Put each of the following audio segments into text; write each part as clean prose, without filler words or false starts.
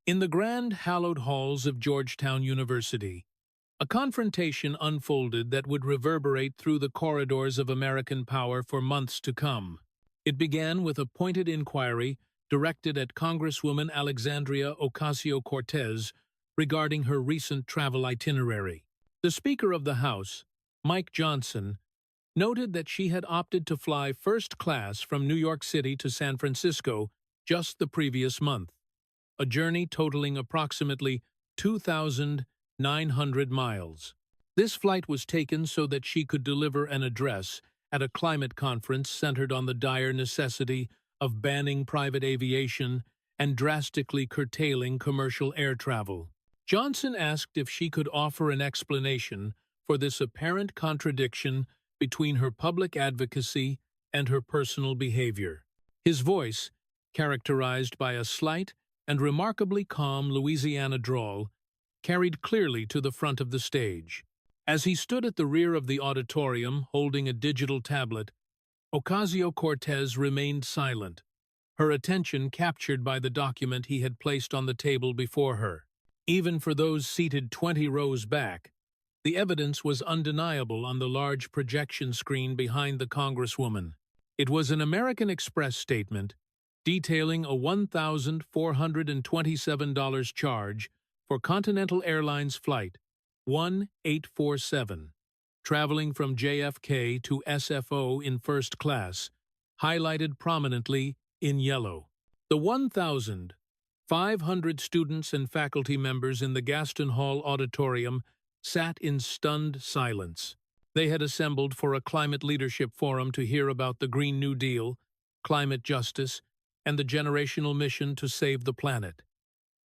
In the grand hallowed halls of Georgetown University, a confrontation unfolded that would reverberate through the corridors of American power for months to come. It began with a pointed inquiry directed at Congresswoman Alexandria Ocasio-Cortez regarding her recent travel itinerary. The Speaker of the House, Mike Johnson, noted that she had opted to fly first class from New York City to San Francisco just the previous month, a journey totaling approximately 2,900 miles. This flight was taken so that she could deliver an address at a climate conference centered on the dire necessity of banning private aviation and drastically curtailing commercial air travel. Johnson asked if she could offer an explanation for this apparent contradiction between her public advocacy and her personal behavior. His voice, characterized by a slight and remarkably calm Louisiana drawl, carried clearly to the front of the stage. As he stood at the rear of the auditorium holding a digital tablet, Ocasio-Cortez remained silent, her attention captured by the document he had placed on the table before her. Even for those seated 20 rows back, the evidence was undeniable on the large projection screen behind the Congresswoman. It was an American Express statement detailing a $1,427 charge for Continental Airlines Flight 1847, traveling from JFK to SFO in first class, highlighted prominently in yellow. The 1,500 students and faculty members in the Gaston Hall Auditorium sat in stunned silence. They had assembled for a climate leadership forum to hear about the Green New Deal, climate justice, and the generational mission to save the planet.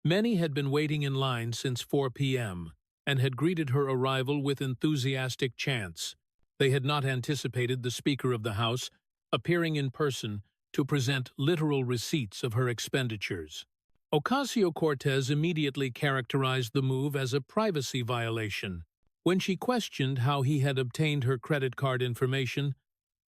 Many had been waiting in line since 4 p.m. and had greeted her arrival with enthusiastic chants. They had not anticipated the Speaker of the House appearing in person to present literal receipts of her expenditures. Ocasio-Cortez immediately characterized the move as a privacy violation. When she questioned how he had obtained her credit card information,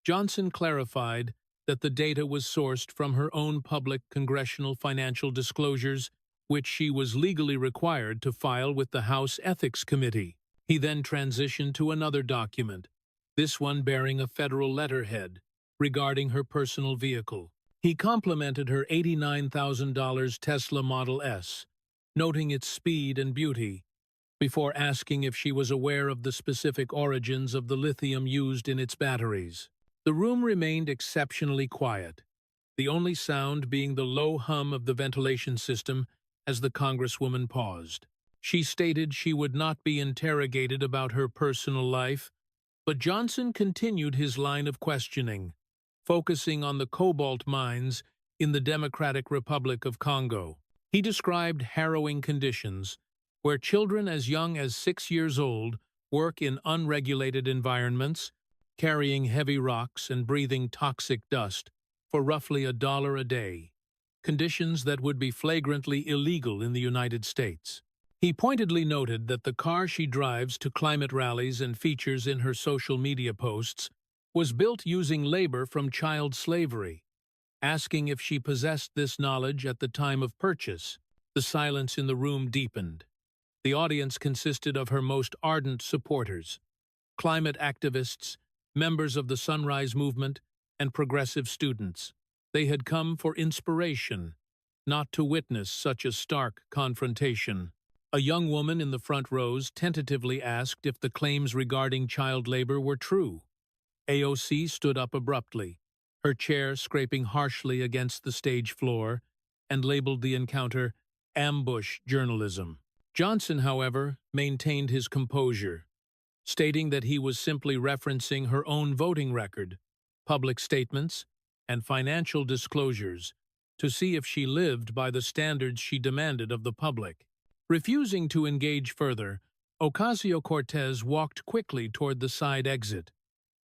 Johnson clarified that the data was sourced from her own public congressional financial disclosures, which she was legally required to file with the House Ethics Committee. He then transitioned to another document, this one bearing a federal letterhead, regarding her personal vehicle. He complimented her $89,000 Tesla Model S, noting its speed and beauty, before asking if she was aware of the specific origins of the lithium used in its batteries. The room remained exceptionally quiet, the only sound being the low hum of the ventilation system as the Congresswoman paused. She stated she would not be interrogated about her personal life, but Johnson continued his line of questioning, focusing on the cobalt mines in the Democratic Republic of Congo. He described harrowing conditions where children as young as 6 years old work in unregulated environments, carrying heavy rocks and breathing toxic dust for roughly $1 a day, conditions that would be flagrantly illegal in the United States. He pointedly noted that the car she drives to climate rallies and features in her social media posts was built using labor from child slavery, asking if she possessed this knowledge at the time of purchase. The silence in the room deepened. The audience consisted of her most ardent supporters, climate activists, members of the Sunrise Movement, and progressive students. They had come for inspiration, not to witness such a stark confrontation. A young woman in the front rows tentatively asked if the claims regarding child labor were true. AOC stood up abruptly, her chair scraping harshly against the stage floor, and labeled the encounter ambush journalism. Johnson, however, maintained his composure, stating that he was simply referencing her own voting record, public statements, and financial disclosures to see if she lived by the standards she demanded of the public. Refusing to engage further, Ocasio-Cortez walked quickly toward the side exit,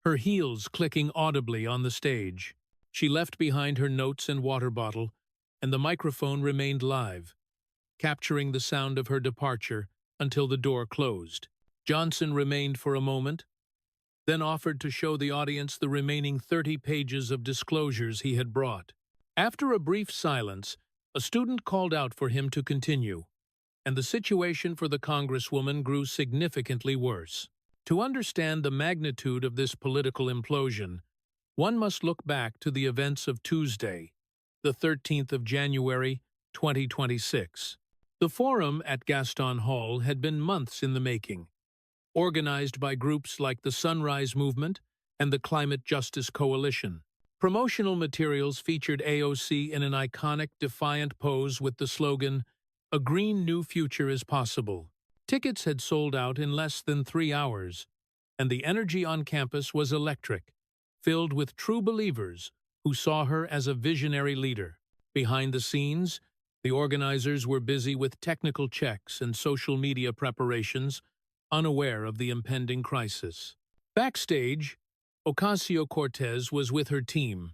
her heels clicking audibly on the stage. She left behind her notes and water bottle, and the microphone remained live, capturing the sound of her departure until the door closed. Johnson remained for a moment, then offered to show the audience the remaining 30 pages of disclosures he had brought. After a brief silence, A student called out for him to continue, and the situation for the Congresswoman grew significantly worse. To understand the magnitude of this political implosion, one must look back to the events of Tuesday, the 13th of January, 2026. The forum at Gaston Hall had been months in the making, organized by groups like the Sunrise Movement and the Climate Justice Coalition. Promotional materials featured AOC in an iconic, defiant pose with the slogan, "A green new future is possible." Tickets had sold out in less than 3 hours, and the energy on campus was electric, filled with true believers who saw her as a visionary leader. Behind the scenes, the organizers were busy with technical checks and social media preparations, unaware of the impending crisis. Backstage, Ocasio-Cortez was with her team,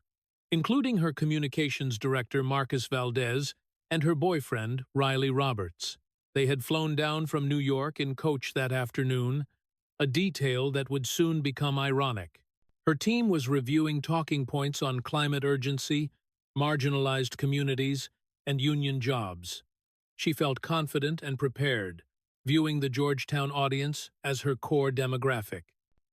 including her communications director Marcus Valdez and her boyfriend Riley Roberts. They had flown down from New York in coach that afternoon, a detail that would soon become ironic. Her team was reviewing talking points on climate urgency, marginalized communities, and union jobs. She felt confident and prepared, viewing the Georgetown audience as her core demographic.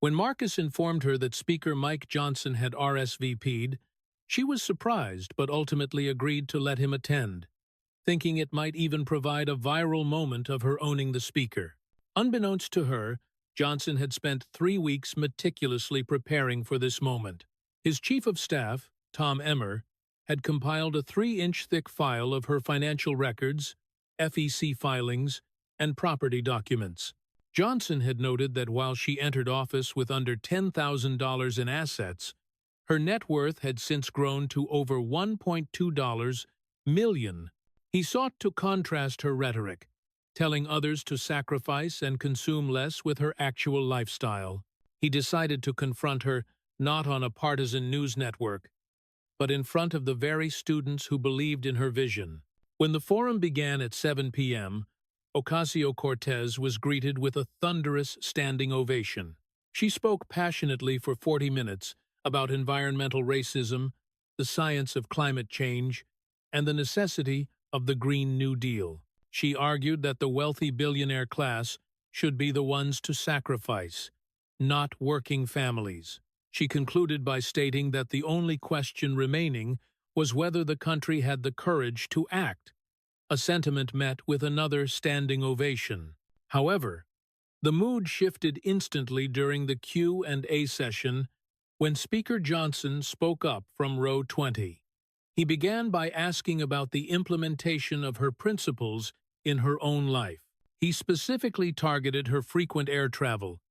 When Marcus informed her that Speaker Mike Johnson had RSVP'd, she was surprised but ultimately agreed to let him attend, thinking it might even provide a viral moment of her owning the speaker. Unbeknownst to her, Johnson had spent 3 weeks meticulously preparing for this moment. His chief of staff, Tom Emmer, had compiled a 3-inch thick file of her financial records, FEC filings, and property documents. Johnson had noted that while she entered office with under $10,000 in assets, her net worth had since grown to over $1.2 million. He sought to contrast her rhetoric, telling others to sacrifice and consume less with her actual lifestyle. He decided to confront her not on a partisan news network, but in front of the very students who believed in her vision. When the forum began at 7 p.m., Ocasio-Cortez was greeted with a thunderous standing ovation. She spoke passionately for 40 minutes about environmental racism, the science of climate change, and the necessity of the Green New Deal. She argued that the wealthy billionaire class should be the ones to sacrifice, not working families. She concluded by stating that the only question remaining was whether the country had the courage to act, a sentiment met with another standing ovation. However, the mood shifted instantly during the Q&A session when Speaker Johnson spoke up from row 20. He began by asking about the implementation of her principles in her own life. He specifically targeted her frequent air travel,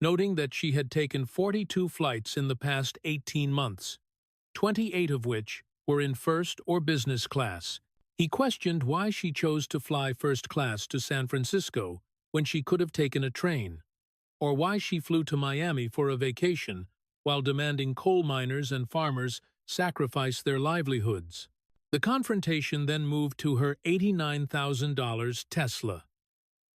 noting that she had taken 42 flights in the past 18 months, 28 of which were in first or business class. He questioned why she chose to fly first class to San Francisco when she could have taken a train, or why she flew to Miami for a vacation while demanding coal miners and farmers sacrifice their livelihoods. The confrontation then moved to her $89,000 Tesla.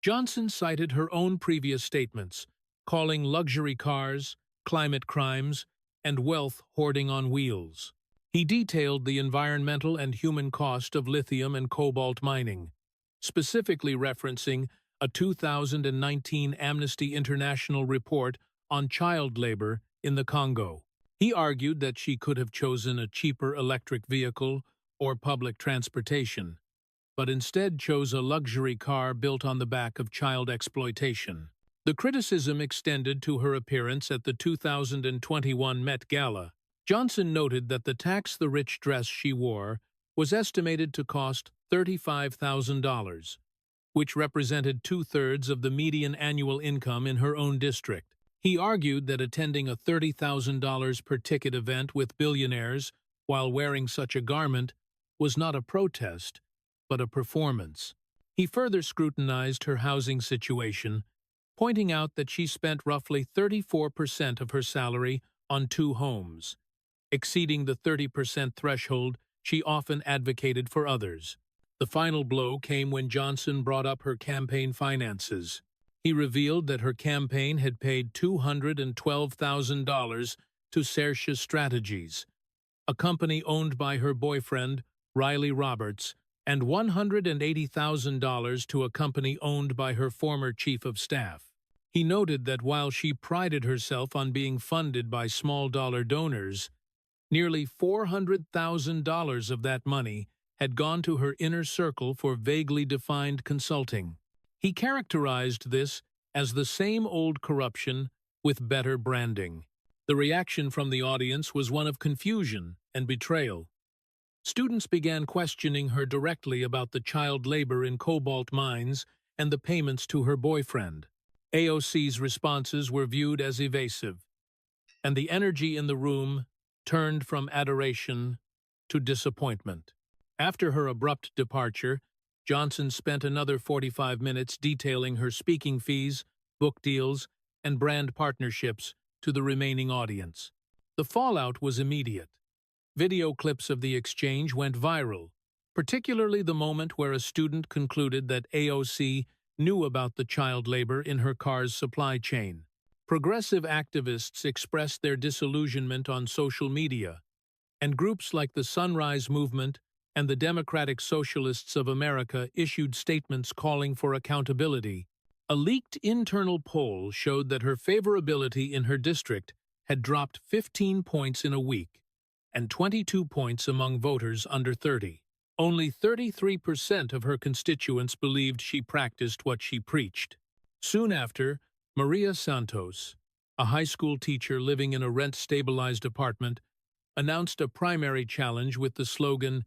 Johnson cited her own previous statements, calling luxury cars, climate crimes, and wealth hoarding on wheels. He detailed the environmental and human cost of lithium and cobalt mining, specifically referencing a 2019 Amnesty International report on child labor in the Congo. He argued that she could have chosen a cheaper electric vehicle or public transportation, but instead chose a luxury car built on the back of child exploitation. The criticism extended to her appearance at the 2021 Met Gala. Johnson noted that the tax-the-rich dress she wore was estimated to cost $35,000, which represented 2/3 of the median annual income in her own district. He argued that attending a $30,000 per ticket event with billionaires while wearing such a garment was not a protest, but a performance. He further scrutinized her housing situation, pointing out that she spent roughly 34% of her salary on 2 homes, exceeding the 30% threshold she often advocated for others. The final blow came when Johnson brought up her campaign finances. He revealed that her campaign had paid $212,000 to Sersha Strategies, a company owned by her boyfriend, Riley Roberts, and $180,000 to a company owned by her former chief of staff. He noted that while she prided herself on being funded by small-dollar donors, nearly $400,000 of that money had gone to her inner circle for vaguely defined consulting. He characterized this as the same old corruption with better branding. The reaction from the audience was one of confusion and betrayal. Students began questioning her directly about the child labor in cobalt mines and the payments to her boyfriend. AOC's responses were viewed as evasive, and the energy in the room turned from adoration to disappointment. After her abrupt departure, Johnson spent another 45 minutes detailing her speaking fees, book deals, and brand partnerships to the remaining audience. The fallout was immediate. Video clips of the exchange went viral, particularly the moment where a student concluded that AOC knew about the child labor in her car's supply chain. Progressive activists expressed their disillusionment on social media, and groups like the Sunrise Movement and the Democratic Socialists of America issued statements calling for accountability. A leaked internal poll showed that her favorability in her district had dropped 15 points in a week, and 22 points among voters under 30. Only 33% of her constituents believed she practiced what she preached. Soon after, Maria Santos, a high school teacher living in a rent-stabilized apartment, announced a primary challenge with the slogan,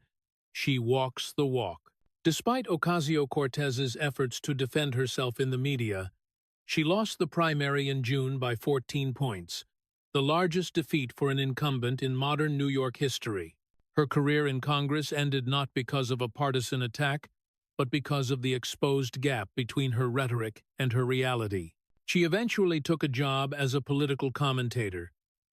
"She walks the walk." Despite Ocasio-Cortez's efforts to defend herself in the media, she lost the primary in June by 14 points, the largest defeat for an incumbent in modern New York history. Her career in Congress ended not because of a partisan attack, but because of the exposed gap between her rhetoric and her reality. She eventually took a job as a political commentator,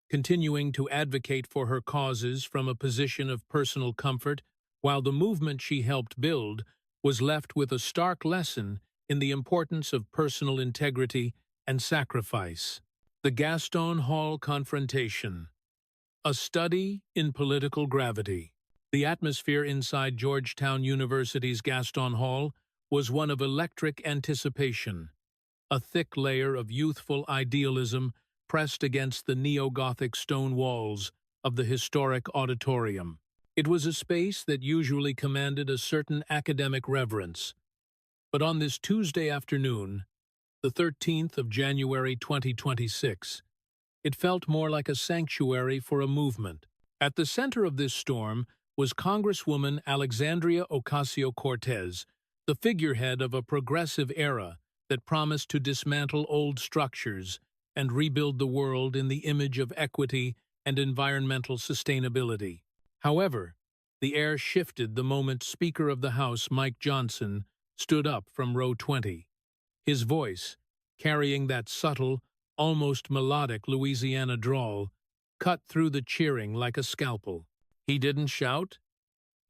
continuing to advocate for her causes from a position of personal comfort, while the movement she helped build was left with a stark lesson in the importance of personal integrity and sacrifice. The Gaston Hall Confrontation. A study in political gravity. The atmosphere inside Georgetown University's Gaston Hall was one of electric anticipation, a thick layer of youthful idealism pressed against the neo-Gothic stone walls of the historic auditorium. It was a space that usually commanded a certain academic reverence, but on this Tuesday afternoon, the 13th of January 2026, it felt more like a sanctuary for a movement. At the center of this storm was Congresswoman Alexandria Ocasio-Cortez, the figurehead of a progressive era that promised to dismantle old structures and rebuild the world in the image of equity and environmental sustainability. However, the air shifted the moment Speaker of the House Mike Johnson stood up from row 20. His voice, carrying that subtle, almost melodic Louisiana drawl, cut through the cheering like a scalpel. He didn't shout.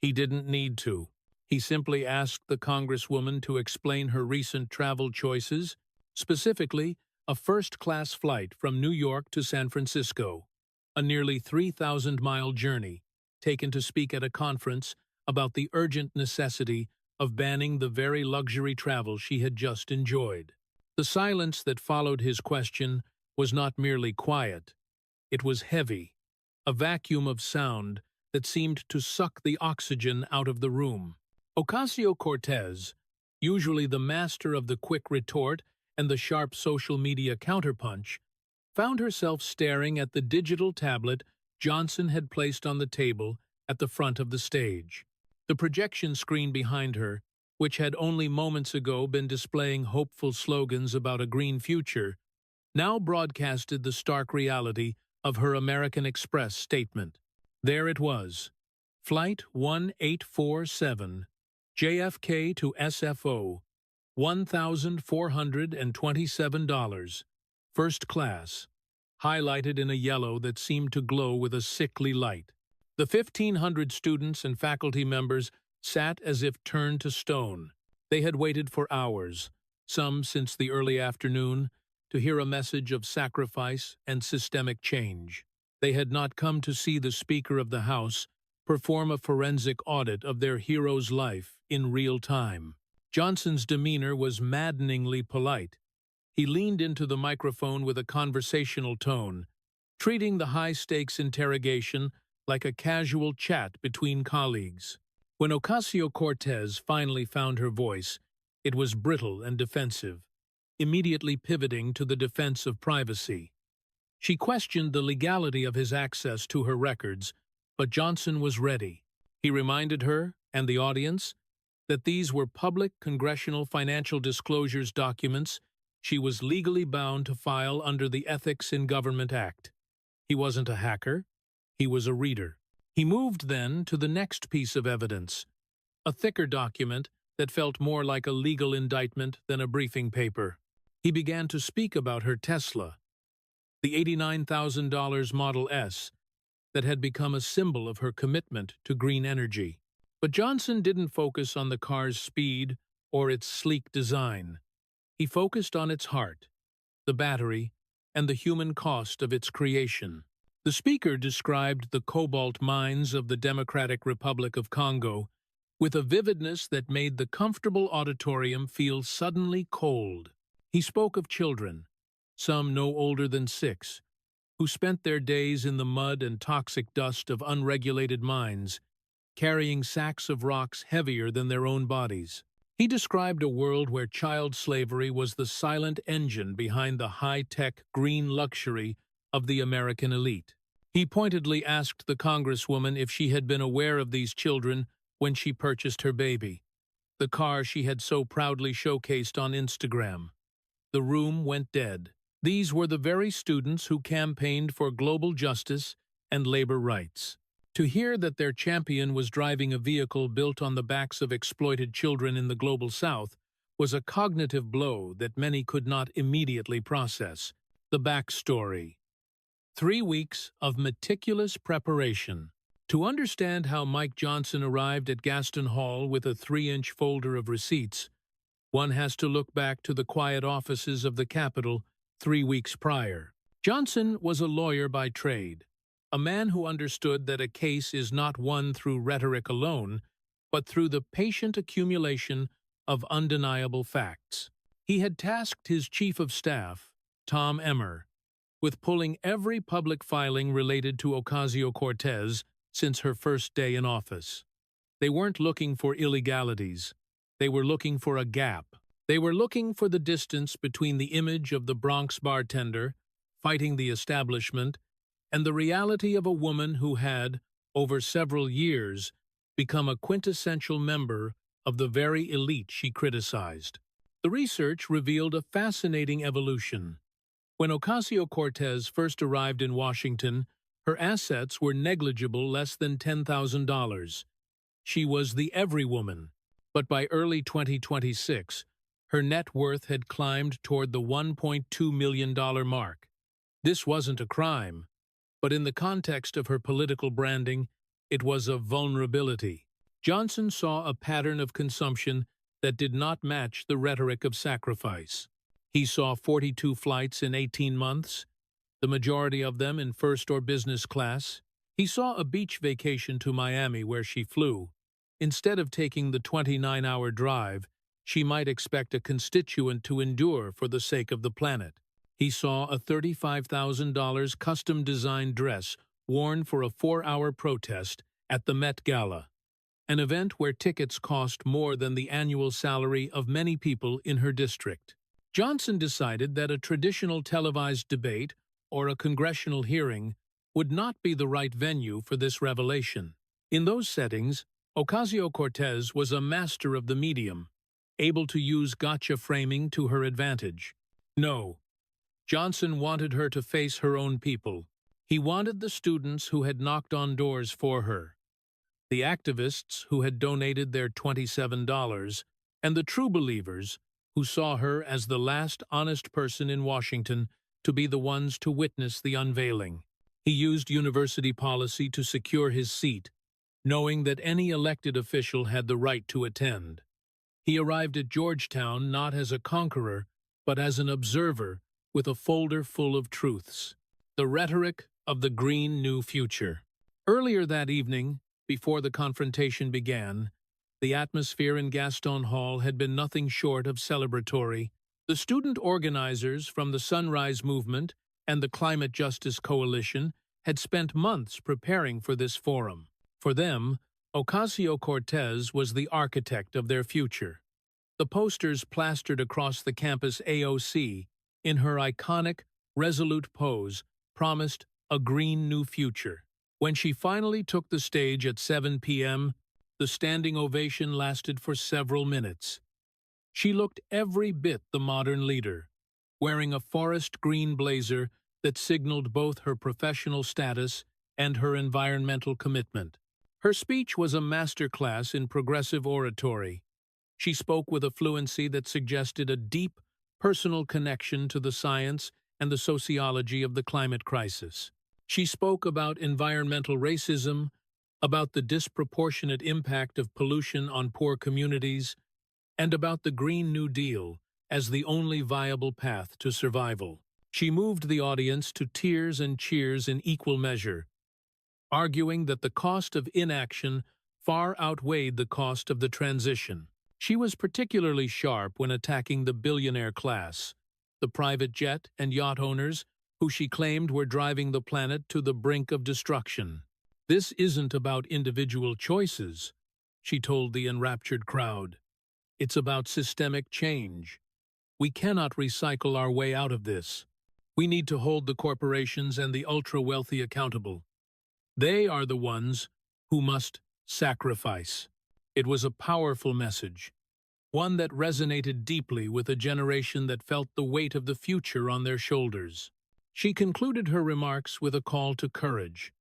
He didn't need to. He simply asked the Congresswoman to explain her recent travel choices, specifically a first-class flight from New York to San Francisco, a nearly 3,000-mile journey, taken to speak at a conference about the urgent necessity of banning the very luxury travel she had just enjoyed. The silence that followed his question was not merely quiet. It was heavy, a vacuum of sound that seemed to suck the oxygen out of the room. Ocasio-Cortez, usually the master of the quick retort and the sharp social media counterpunch, found herself staring at the digital tablet Johnson had placed on the table at the front of the stage. The projection screen behind her, which had only moments ago been displaying hopeful slogans about a green future, now broadcasted the stark reality of her American Express statement. There it was, Flight 1847, JFK to SFO, $1,427, first class, highlighted in a yellow that seemed to glow with a sickly light. The 1,500 students and faculty members sat as if turned to stone. They had waited for hours, some since the early afternoon, to hear a message of sacrifice and systemic change. They had not come to see the Speaker of the House, perform a forensic audit of their hero's life in real time. Johnson's demeanor was maddeningly polite. He leaned into the microphone with a conversational tone, treating the high-stakes interrogation like a casual chat between colleagues. When Ocasio-Cortez finally found her voice, it was brittle and defensive, immediately pivoting to the defense of privacy. She questioned the legality of his access to her records, but Johnson was ready. He reminded her, and the audience, that these were public congressional financial disclosures documents she was legally bound to file under the Ethics in Government Act. He wasn't a hacker, he was a reader. He moved then to the next piece of evidence, a thicker document that felt more like a legal indictment than a briefing paper. He began to speak about her Tesla, the $89,000 Model S, that had become a symbol of her commitment to green energy. But Johnson didn't focus on the car's speed or its sleek design. He focused on its heart, the battery, and the human cost of its creation. The speaker described the cobalt mines of the Democratic Republic of Congo with a vividness that made the comfortable auditorium feel suddenly cold. He spoke of children, some no older than 6, who spent their days in the mud and toxic dust of unregulated mines, carrying sacks of rocks heavier than their own bodies. He described a world where child slavery was the silent engine behind the high-tech green luxury of the American elite. He pointedly asked the Congresswoman if she had been aware of these children when she purchased her baby, the car she had so proudly showcased on Instagram. The room went dead. These were the very students who campaigned for global justice and labor rights. To hear that their champion was driving a vehicle built on the backs of exploited children in the global South was a cognitive blow that many could not immediately process. The backstory. 3 weeks of meticulous preparation. To understand how Mike Johnson arrived at Gaston Hall with a 3-inch folder of receipts, one has to look back to the quiet offices of the Capitol 3 weeks prior. Johnson was a lawyer by trade, a man who understood that a case is not won through rhetoric alone, but through the patient accumulation of undeniable facts. He had tasked his chief of staff, Tom Emmer, with pulling every public filing related to Ocasio-Cortez since her first day in office. They weren't looking for illegalities. They were looking for a gap. They were looking for the distance between the image of the Bronx bartender, fighting the establishment, and the reality of a woman who had, over several years, become a quintessential member of the very elite she criticized. The research revealed a fascinating evolution. When Ocasio-Cortez first arrived in Washington, her assets were negligible, less than $10,000. She was the everywoman, but by early 2026, her net worth had climbed toward the $1.2 million mark. This wasn't a crime, but in the context of her political branding, it was a vulnerability. Johnson saw a pattern of consumption that did not match the rhetoric of sacrifice. He saw 42 flights in 18 months, the majority of them in first or business class. He saw a beach vacation to Miami where she flew. Instead of taking the 29-hour drive, she might expect a constituent to endure for the sake of the planet. He saw a $35,000 custom-designed dress worn for a 4-hour protest at the Met Gala, an event where tickets cost more than the annual salary of many people in her district. Johnson decided that a traditional televised debate or a congressional hearing would not be the right venue for this revelation. In those settings, Ocasio-Cortez was a master of the medium, able to use gotcha framing to her advantage. No, Johnson wanted her to face her own people. He wanted the students who had knocked on doors for her, the activists who had donated their $27, and the true believers who saw her as the last honest person in Washington to be the ones to witness the unveiling. He used university policy to secure his seat, knowing that any elected official had the right to attend. He arrived at Georgetown not as a conqueror, but as an observer with a folder full of truths. The rhetoric of the Green New Future. Earlier that evening, before the confrontation began, the atmosphere in Gaston Hall had been nothing short of celebratory. The student organizers from the Sunrise Movement and the Climate Justice Coalition had spent months preparing for this forum. For them, Ocasio-Cortez was the architect of their future. The posters plastered across the campus AOC, in her iconic, resolute pose, promised a green new future. When she finally took the stage at 7 p.m., the standing ovation lasted for several minutes. She looked every bit the modern leader, wearing a forest green blazer that signaled both her professional status and her environmental commitment. Her speech was a masterclass in progressive oratory. She spoke with a fluency that suggested a deep, personal connection to the science and the sociology of the climate crisis. She spoke about environmental racism, about the disproportionate impact of pollution on poor communities, and about the Green New Deal as the only viable path to survival. She moved the audience to tears and cheers in equal measure, arguing that the cost of inaction far outweighed the cost of the transition. She was particularly sharp when attacking the billionaire class, the private jet and yacht owners who she claimed were driving the planet to the brink of destruction. "This isn't about individual choices," she told the enraptured crowd. "It's about systemic change. We cannot recycle our way out of this. We need to hold the corporations and the ultra-wealthy accountable. They are the ones who must sacrifice." It was a powerful message, one that resonated deeply with a generation that felt the weight of the future on their shoulders. She concluded her remarks with a call to courage,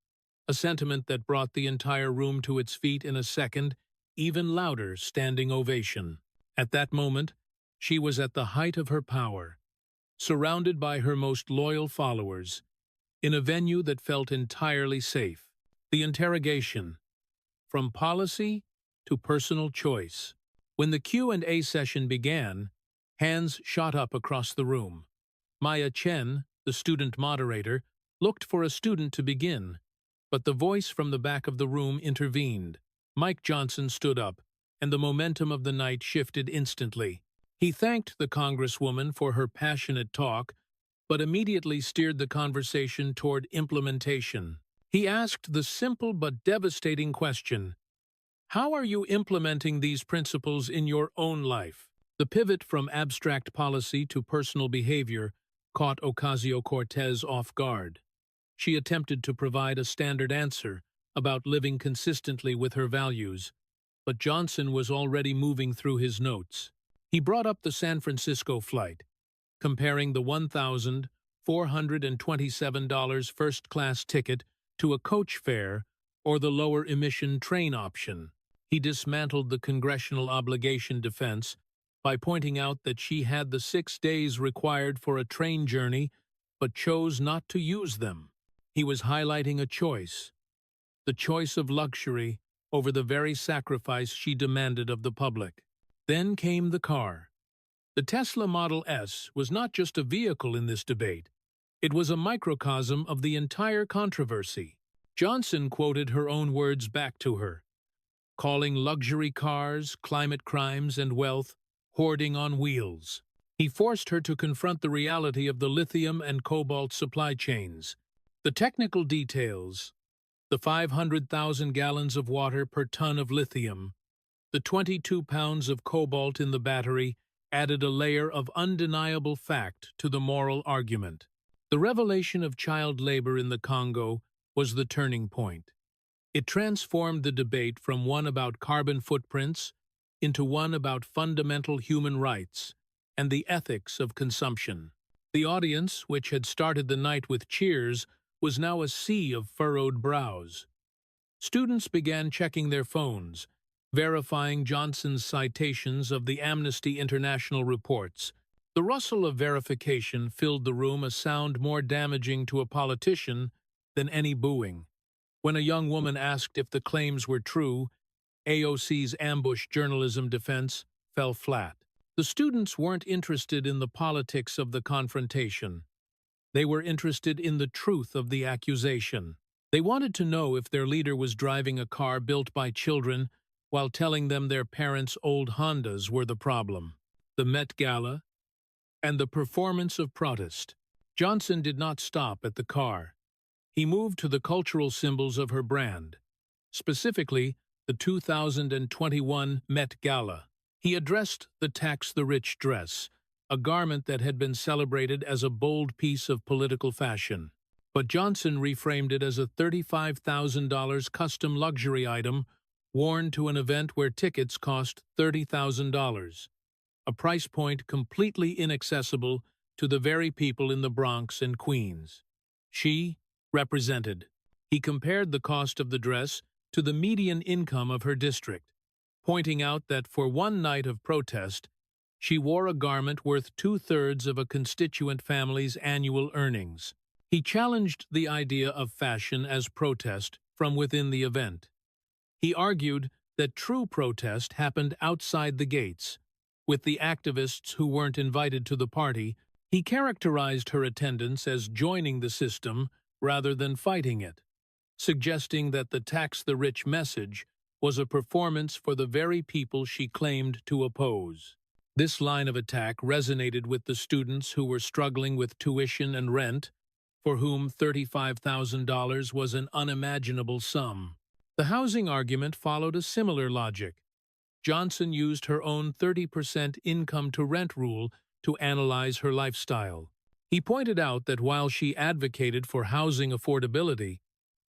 a sentiment that brought the entire room to its feet in a second, even louder standing ovation. At that moment, she was at the height of her power, surrounded by her most loyal followers, in a venue that felt entirely safe. The interrogation, from policy to personal choice. When the Q&A session began, hands shot up across the room. Maya Chen, the student moderator, looked for a student to begin, but the voice from the back of the room intervened. Mike Johnson stood up, and the momentum of the night shifted instantly. He thanked the Congresswoman for her passionate talk, but immediately steered the conversation toward implementation. He asked the simple but devastating question, "How are you implementing these principles in your own life?" The pivot from abstract policy to personal behavior caught Ocasio-Cortez off guard. She attempted to provide a standard answer about living consistently with her values, but Johnson was already moving through his notes. He brought up the San Francisco flight, comparing the $1,427 first-class ticket to a coach fare or the lower-emission train option. He dismantled the congressional obligation defense by pointing out that she had the 6 days required for a train journey but chose not to use them. He was highlighting a choice, the choice of luxury over the very sacrifice she demanded of the public. Then came the car. The Tesla Model S was not just a vehicle in this debate. It was a microcosm of the entire controversy. Johnson quoted her own words back to her, calling luxury cars, climate crimes, and wealth hoarding on wheels. He forced her to confront the reality of the lithium and cobalt supply chains. The technical details, the 500,000 gallons of water per ton of lithium, the 22 pounds of cobalt in the battery added a layer of undeniable fact to the moral argument. The revelation of child labor in the Congo was the turning point. It transformed the debate from one about carbon footprints into one about fundamental human rights and the ethics of consumption. The audience, which had started the night with cheers, was now a sea of furrowed brows. Students began checking their phones, verifying Johnson's citations of the Amnesty International reports. The rustle of verification filled the room, a sound more damaging to a politician than any booing. When a young woman asked if the claims were true, AOC's ambush journalism defense fell flat. The students weren't interested in the politics of the confrontation. They were interested in the truth of the accusation. They wanted to know if their leader was driving a car built by children while telling them their parents' old Hondas were the problem. The Met Gala and the performance of protest. Johnson did not stop at the car. He moved to the cultural symbols of her brand, specifically the 2021 Met Gala. He addressed the Tax the Rich dress, a garment that had been celebrated as a bold piece of political fashion. But Johnson reframed it as a $35,000 custom luxury item worn to an event where tickets cost $30,000, a price point completely inaccessible to the very people in the Bronx and Queens she represented. He compared the cost of the dress to the median income of her district, pointing out that for one night of protest, she wore a garment worth 2/3 of a constituent family's annual earnings. He challenged the idea of fashion as protest from within the event. He argued that true protest happened outside the gates, with the activists who weren't invited to the party. He characterized her attendance as joining the system rather than fighting it, suggesting that the tax the rich message was a performance for the very people she claimed to oppose. This line of attack resonated with the students who were struggling with tuition and rent, for whom $35,000 was an unimaginable sum. The housing argument followed a similar logic. Johnson used her own 30% income-to-rent rule to analyze her lifestyle. He pointed out that while she advocated for housing affordability,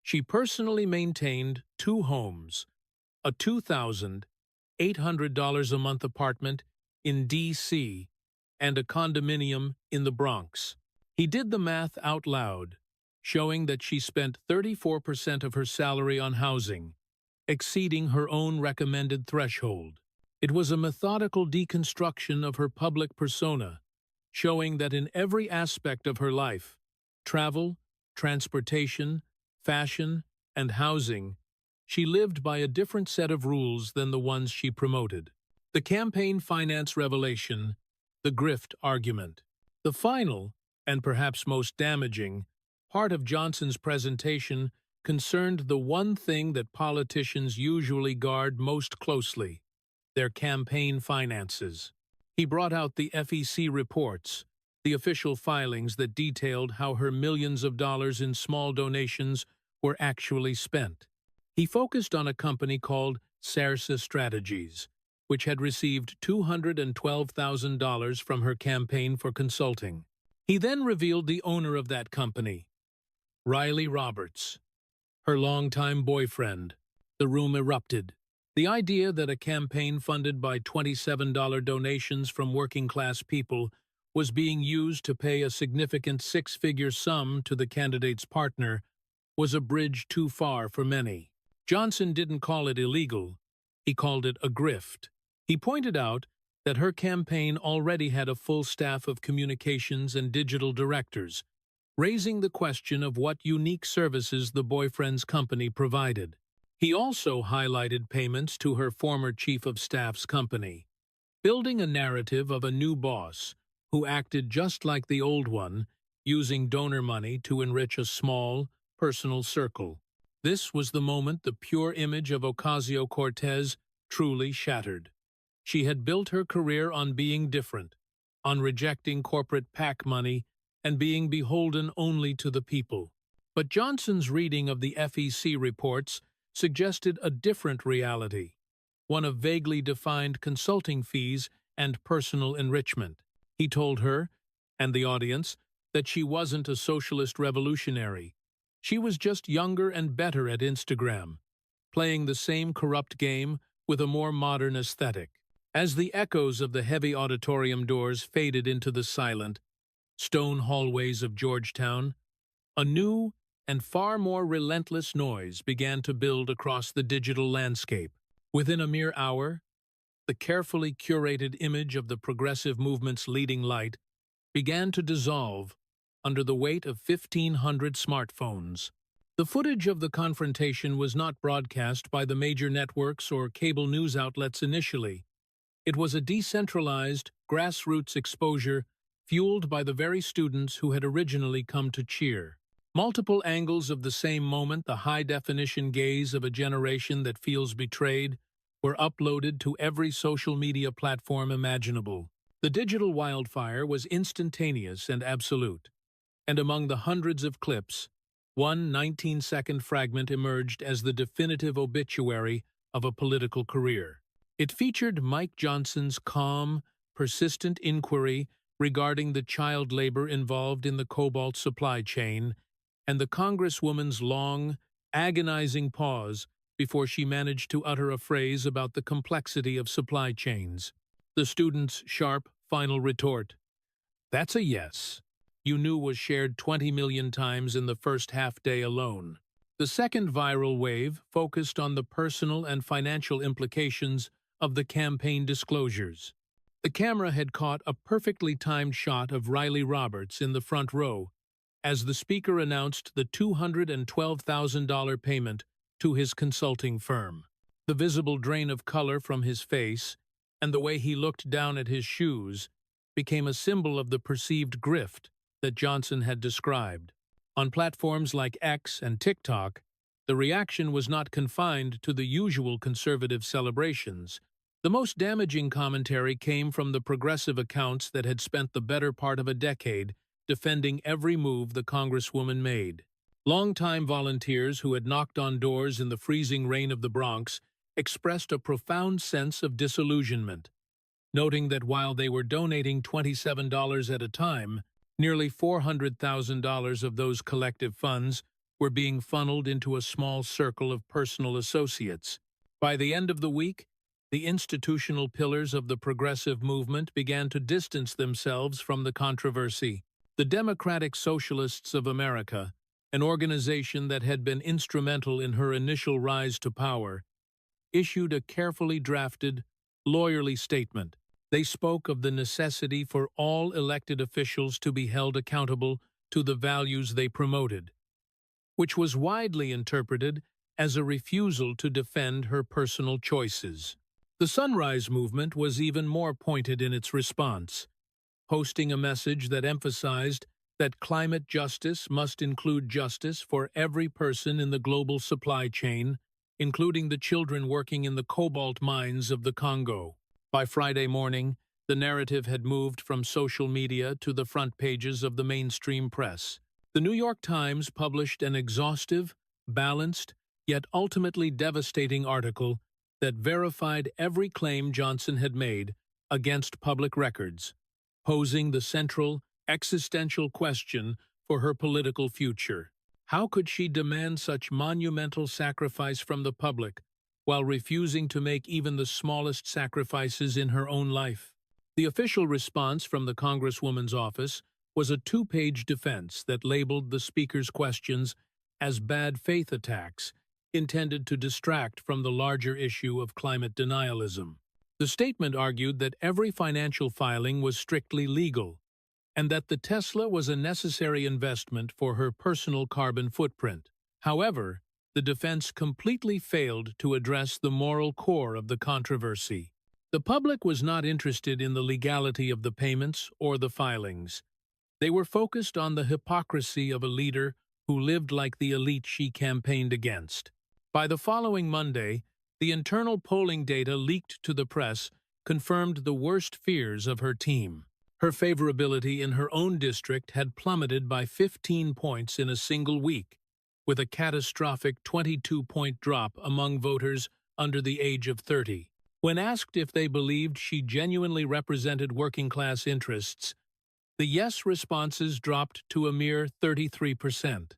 she personally maintained 2 homes, a $2,800 a month apartment in D.C. and a condominium in the Bronx. He did the math out loud, showing that she spent 34% of her salary on housing, exceeding her own recommended threshold. It was a methodical deconstruction of her public persona, showing that in every aspect of her life, travel, transportation, fashion, and housing, she lived by a different set of rules than the ones she promoted. The campaign finance revelation, the grift argument. The final, and perhaps most damaging, part of Johnson's presentation concerned the one thing that politicians usually guard most closely: their campaign finances. He brought out the FEC reports, the official filings that detailed how her millions of dollars in small donations were actually spent. He focused on a company called Sarsa Strategies, which had received $212,000 from her campaign for consulting. He then revealed the owner of that company, Riley Roberts, her longtime boyfriend. The room erupted. The idea that a campaign funded by $27 donations from working-class people was being used to pay a significant 6-figure sum to the candidate's partner was a bridge too far for many. Johnson didn't call it illegal. He called it a grift. He pointed out that her campaign already had a full staff of communications and digital directors, raising the question of what unique services the boyfriend's company provided. He also highlighted payments to her former chief of staff's company, building a narrative of a new boss who acted just like the old one, using donor money to enrich a small, personal circle. This was the moment the pure image of Ocasio-Cortez truly shattered. She had built her career on being different, on rejecting corporate PAC money and being beholden only to the people. But Johnson's reading of the FEC reports suggested a different reality, one of vaguely defined consulting fees and personal enrichment. He told her, and the audience, that she wasn't a socialist revolutionary. She was just younger and better at Instagram, playing the same corrupt game with a more modern aesthetic. As the echoes of the heavy auditorium doors faded into the silent, stone hallways of Georgetown, a new and far more relentless noise began to build across the digital landscape. Within a mere hour, the carefully curated image of the progressive movement's leading light began to dissolve under the weight of 1,500 smartphones. The footage of the confrontation was not broadcast by the major networks or cable news outlets initially. It was a decentralized, grassroots exposure fueled by the very students who had originally come to cheer. Multiple angles of the same moment, the high-definition gaze of a generation that feels betrayed, were uploaded to every social media platform imaginable. The digital wildfire was instantaneous and absolute, and among the hundreds of clips, one 19-second fragment emerged as the definitive obituary of a political career. It featured Mike Johnson's calm, persistent inquiry regarding the child labor involved in the cobalt supply chain, and the Congresswoman's long, agonizing pause before she managed to utter a phrase about the complexity of supply chains. The student's sharp, final retort, "That's a yes," you knew was shared 20 million times in the first half-day alone. The second viral wave focused on the personal and financial implications of the campaign disclosures. The camera had caught a perfectly timed shot of Riley Roberts in the front row as the speaker announced the $212,000 payment to his consulting firm. The visible drain of color from his face and the way he looked down at his shoes became a symbol of the perceived grift that Johnson had described. On platforms like X and TikTok, the reaction was not confined to the usual conservative celebrations. The most damaging commentary came from the progressive accounts that had spent the better part of a decade defending every move the Congresswoman made. Longtime volunteers who had knocked on doors in the freezing rain of the Bronx expressed a profound sense of disillusionment, noting that while they were donating $27 at a time, nearly $400,000 of those collective funds were being funneled into a small circle of personal associates. By the end of the week, the institutional pillars of the progressive movement began to distance themselves from the controversy. The Democratic Socialists of America, an organization that had been instrumental in her initial rise to power, issued a carefully drafted, lawyerly statement. They spoke of the necessity for all elected officials to be held accountable to the values they promoted, which was widely interpreted as a refusal to defend her personal choices. The Sunrise Movement was even more pointed in its response, posting a message that emphasized that climate justice must include justice for every person in the global supply chain, including the children working in the cobalt mines of the Congo. By Friday morning, the narrative had moved from social media to the front pages of the mainstream press. The New York Times published an exhaustive, balanced, yet ultimately devastating article that verified every claim Johnson had made against public records, posing the central, existential question for her political future. How could she demand such monumental sacrifice from the public while refusing to make even the smallest sacrifices in her own life? The official response from the Congresswoman's office was a two-page defense that labeled the speaker's questions as bad faith attacks intended to distract from the larger issue of climate denialism. The statement argued that every financial filing was strictly legal, and that the Tesla was a necessary investment for her personal carbon footprint. However, the defense completely failed to address the moral core of the controversy. The public was not interested in the legality of the payments or the filings. They were focused on the hypocrisy of a leader who lived like the elite she campaigned against. By the following Monday, the internal polling data leaked to the press confirmed the worst fears of her team. Her favorability in her own district had plummeted by 15 points in a single week, with a catastrophic 22-point drop among voters under the age of 30. When asked if they believed she genuinely represented working-class interests, the yes responses dropped to a mere 33%.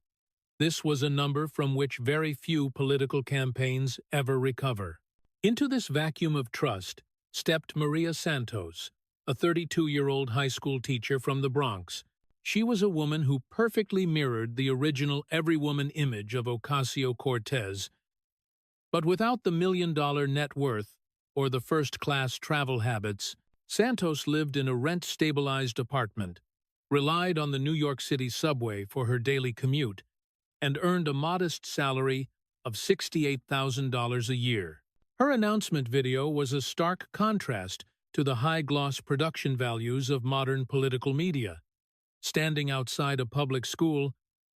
This was a number from which very few political campaigns ever recover. Into this vacuum of trust stepped Maria Santos, a 32-year-old high school teacher from the Bronx. She was a woman who perfectly mirrored the original every woman image of Ocasio-Cortez, but without the million-dollar net worth or the first-class travel habits. Santos lived in a rent-stabilized apartment, relied on the New York City subway for her daily commute, and earned a modest salary of $68,000 a year. Her announcement video was a stark contrast to the high-gloss production values of modern political media. Standing outside a public school,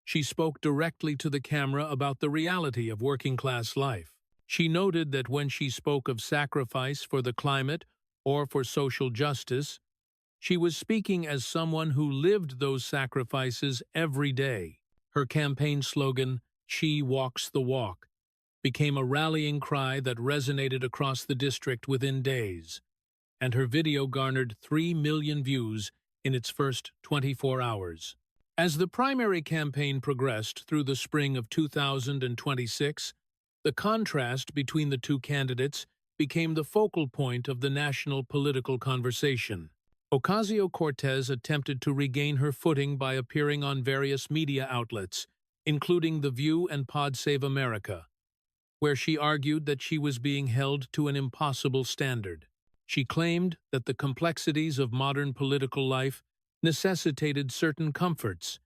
she spoke directly to the camera about the reality of working-class life. She noted that when she spoke of sacrifice for the climate or for social justice, she was speaking as someone who lived those sacrifices every day. Her campaign slogan, "She walks the walk," became a rallying cry that resonated across the district within days, and her video garnered 3 million views in its first 24 hours. As the primary campaign progressed through the spring of 2026, the contrast between the two candidates became the focal point of the national political conversation. Ocasio-Cortez attempted to regain her footing by appearing on various media outlets, including The View and Pod Save America, where she argued that she was being held to an impossible standard. She claimed that the complexities of modern political life necessitated certain comforts,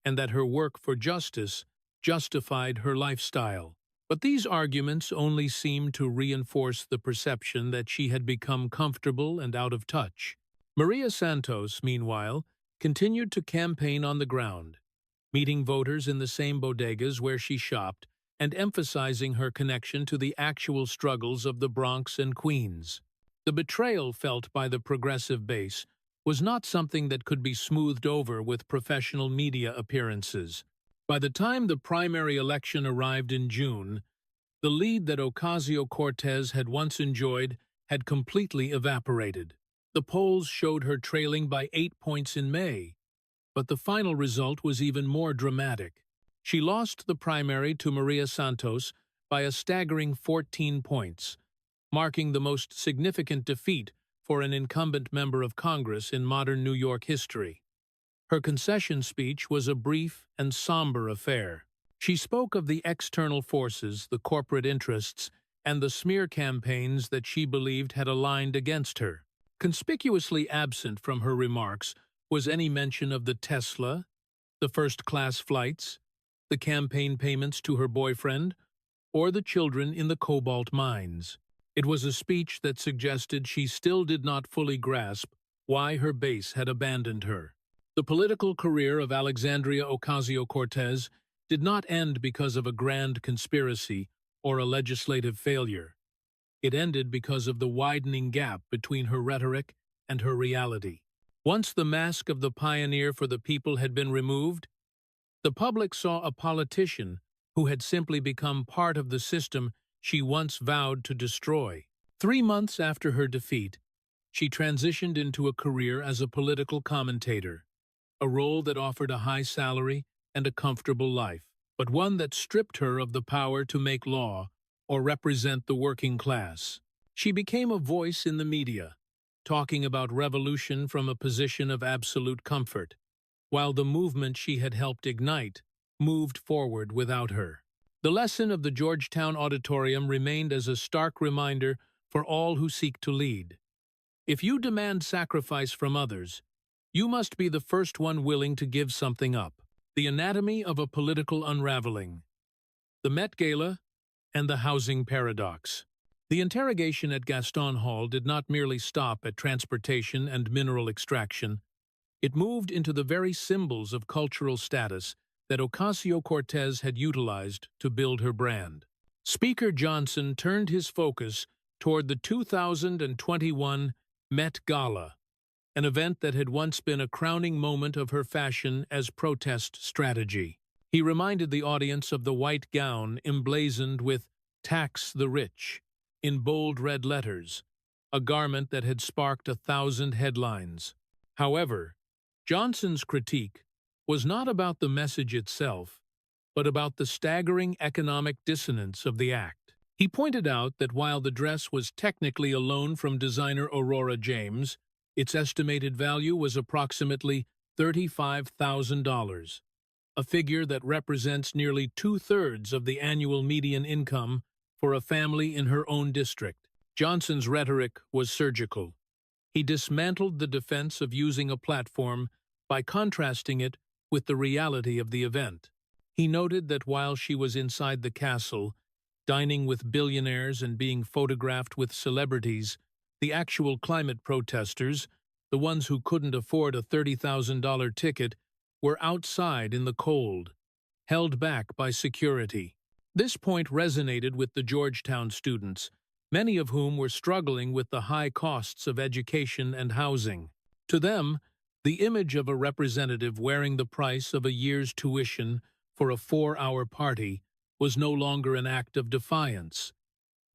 and that her work for justice justified her lifestyle. But these arguments only seemed to reinforce the perception that she had become comfortable and out of touch. Maria Santos, meanwhile, continued to campaign on the ground, meeting voters in the same bodegas where she shopped and emphasizing her connection to the actual struggles of the Bronx and Queens. The betrayal felt by the progressive base was not something that could be smoothed over with professional media appearances. By the time the primary election arrived in June, the lead that Ocasio-Cortez had once enjoyed had completely evaporated. The polls showed her trailing by 8 points in May, but the final result was even more dramatic. She lost the primary to Maria Santos by a staggering 14 points, marking the most significant defeat for an incumbent member of Congress in modern New York history. Her concession speech was a brief and somber affair. She spoke of the external forces, the corporate interests, and the smear campaigns that she believed had aligned against her. Conspicuously absent from her remarks was any mention of the Tesla, the first-class flights, the campaign payments to her boyfriend, or the children in the cobalt mines. It was a speech that suggested she still did not fully grasp why her base had abandoned her. The political career of Alexandria Ocasio-Cortez did not end because of a grand conspiracy or a legislative failure. It ended because of the widening gap between her rhetoric and her reality. Once the mask of the pioneer for the people had been removed, the public saw a politician who had simply become part of the system she once vowed to destroy. 3 months after her defeat, she transitioned into a career as a political commentator, a role that offered a high salary and a comfortable life, but one that stripped her of the power to make law or represent the working class. She became a voice in the media, talking about revolution from a position of absolute comfort, while the movement she had helped ignite moved forward without her. The lesson of the Georgetown Auditorium remained as a stark reminder for all who seek to lead. If you demand sacrifice from others, you must be the first one willing to give something up. The anatomy of a political unraveling. The Met Gala and the housing paradox. The interrogation at Gaston Hall did not merely stop at transportation and mineral extraction. It moved into the very symbols of cultural status that Ocasio-Cortez had utilized to build her brand. Speaker Johnson turned his focus toward the 2021 Met Gala, an event that had once been a crowning moment of her fashion as protest strategy. He reminded the audience of the white gown emblazoned with "Tax the Rich" in bold red letters, a garment that had sparked 1,000 headlines. However, Johnson's critique was not about the message itself, but about the staggering economic dissonance of the act. He pointed out that while the dress was technically a loan from designer Aurora James, its estimated value was approximately $35,000, a figure that represents nearly 2/3 of the annual median income for a family in her own district. Johnson's rhetoric was surgical. He dismantled the defense of using a platform by contrasting it with the reality of the event. He noted that while she was inside the castle, dining with billionaires and being photographed with celebrities, the actual climate protesters, the ones who couldn't afford a $30,000 ticket, were outside in the cold, held back by security. This point resonated with the Georgetown students, many of whom were struggling with the high costs of education and housing. To them, the image of a representative wearing the price of a year's tuition for a 4-hour party was no longer an act of defiance.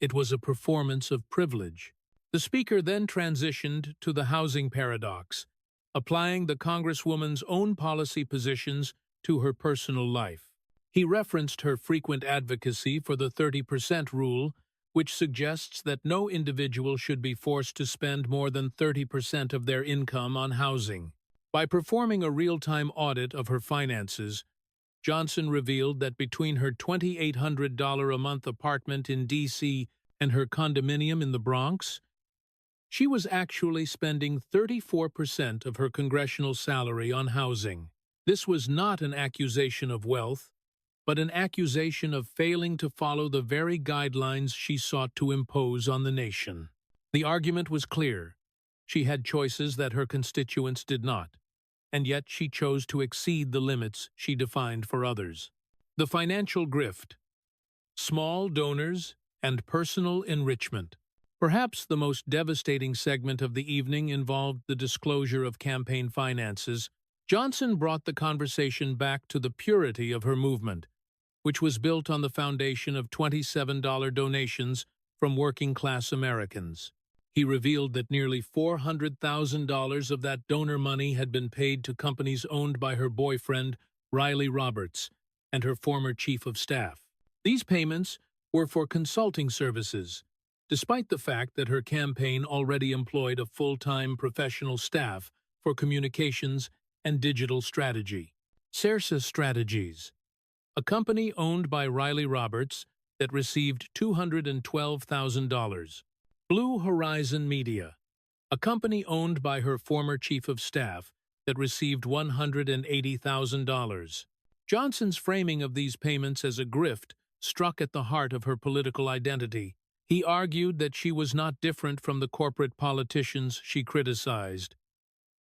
It was a performance of privilege. The speaker then transitioned to the housing paradox, applying the Congresswoman's own policy positions to her personal life. He referenced her frequent advocacy for the 30% rule, which suggests that no individual should be forced to spend more than 30% of their income on housing. By performing a real-time audit of her finances, Johnson revealed that between her $2,800 a month apartment in D.C. and her condominium in the Bronx, she was actually spending 34% of her congressional salary on housing. This was not an accusation of wealth, but an accusation of failing to follow the very guidelines she sought to impose on the nation. The argument was clear. She had choices that her constituents did not, and yet she chose to exceed the limits she defined for others. The financial grift, small donors, and personal enrichment. Perhaps the most devastating segment of the evening involved the disclosure of campaign finances. Johnson brought the conversation back to the purity of her movement, which was built on the foundation of $27 donations from working-class Americans. He revealed that nearly $400,000 of that donor money had been paid to companies owned by her boyfriend, Riley Roberts, and her former chief of staff. These payments were for consulting services, despite the fact that her campaign already employed a full-time professional staff for communications and digital strategy. Cersa Strategies, a company owned by Riley Roberts that received $212,000. Blue Horizon Media, a company owned by her former chief of staff that received $180,000. Johnson's framing of these payments as a grift struck at the heart of her political identity. He argued that she was not different from the corporate politicians she criticized.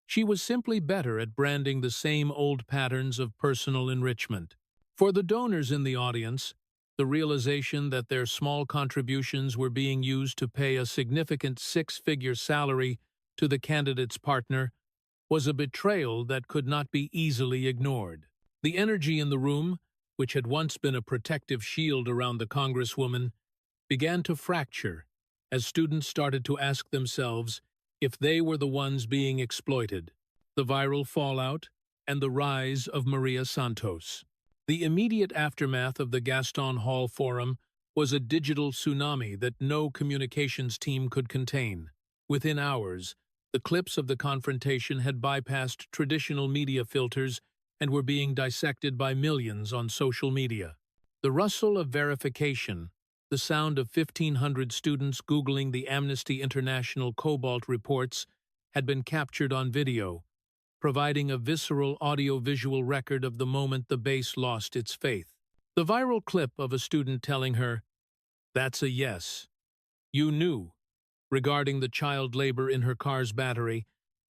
She was simply better at branding the same old patterns of personal enrichment. For the donors in the audience, the realization that their small contributions were being used to pay a significant six-figure salary to the candidate's partner was a betrayal that could not be easily ignored. The energy in the room, which had once been a protective shield around the Congresswoman, began to fracture as students started to ask themselves if they were the ones being exploited. The viral fallout and the rise of Maria Santos. The immediate aftermath of the Gaston Hall Forum was a digital tsunami that no communications team could contain. Within hours, the clips of the confrontation had bypassed traditional media filters and were being dissected by millions on social media. The rustle of verification, the sound of 1,500 students Googling the Amnesty International Cobalt reports, had been captured on video, providing a visceral audio-visual record of the moment the base lost its faith. The viral clip of a student telling her, "That's a yes. You knew," regarding the child labor in her car's battery,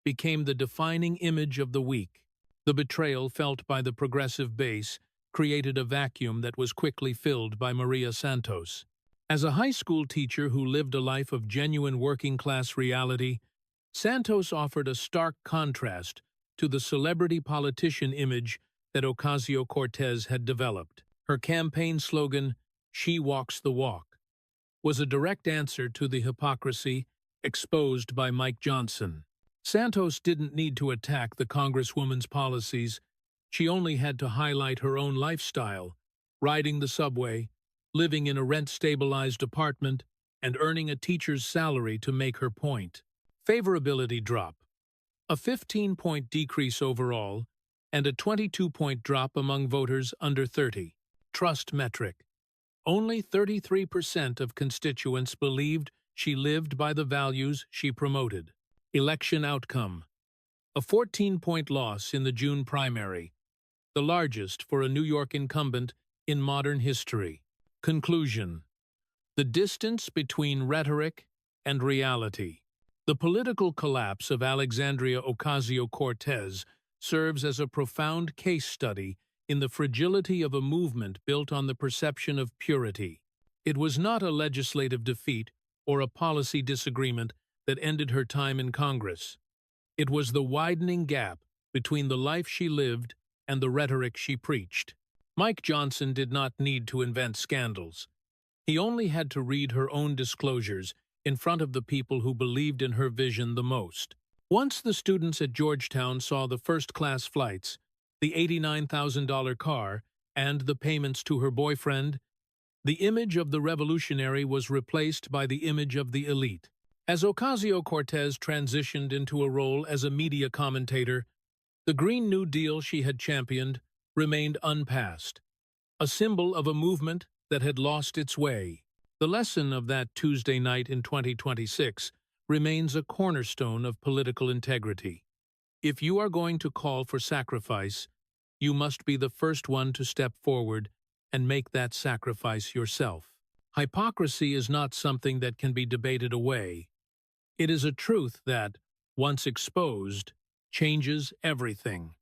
became the defining image of the week. The betrayal felt by the progressive base created a vacuum that was quickly filled by Maria Santos. As a high school teacher who lived a life of genuine working-class reality, Santos offered a stark contrast to the celebrity politician image that Ocasio-Cortez had developed. Her campaign slogan, "She walks the walk," was a direct answer to the hypocrisy exposed by Mike Johnson. Santos didn't need to attack the Congresswoman's policies. She only had to highlight her own lifestyle, riding the subway, living in a rent-stabilized apartment, and earning a teacher's salary to make her point. Favorability drop. A 15-point decrease overall, and a 22-point drop among voters under 30. Trust metric. Only 33% of constituents believed she lived by the values she promoted. Election outcome. A 14-point loss in the June primary, the largest for a New York incumbent in modern history. Conclusion. The distance between rhetoric and reality. The political collapse of Alexandria Ocasio-Cortez serves as a profound case study in the fragility of a movement built on the perception of purity. It was not a legislative defeat or a policy disagreement that ended her time in Congress. It was the widening gap between the life she lived and the rhetoric she preached. Mike Johnson did not need to invent scandals. He only had to read her own disclosures in front of the people who believed in her vision the most. Once the students at Georgetown saw the first-class flights, the $89,000 car, and the payments to her boyfriend, the image of the revolutionary was replaced by the image of the elite. As Ocasio-Cortez transitioned into a role as a media commentator, the Green New Deal she had championed remained unpassed, a symbol of a movement that had lost its way. The lesson of that Tuesday night in 2026 remains a cornerstone of political integrity. If you are going to call for sacrifice, you must be the first one to step forward and make that sacrifice yourself. Hypocrisy is not something that can be debated away. It is a truth that, once exposed, changes everything.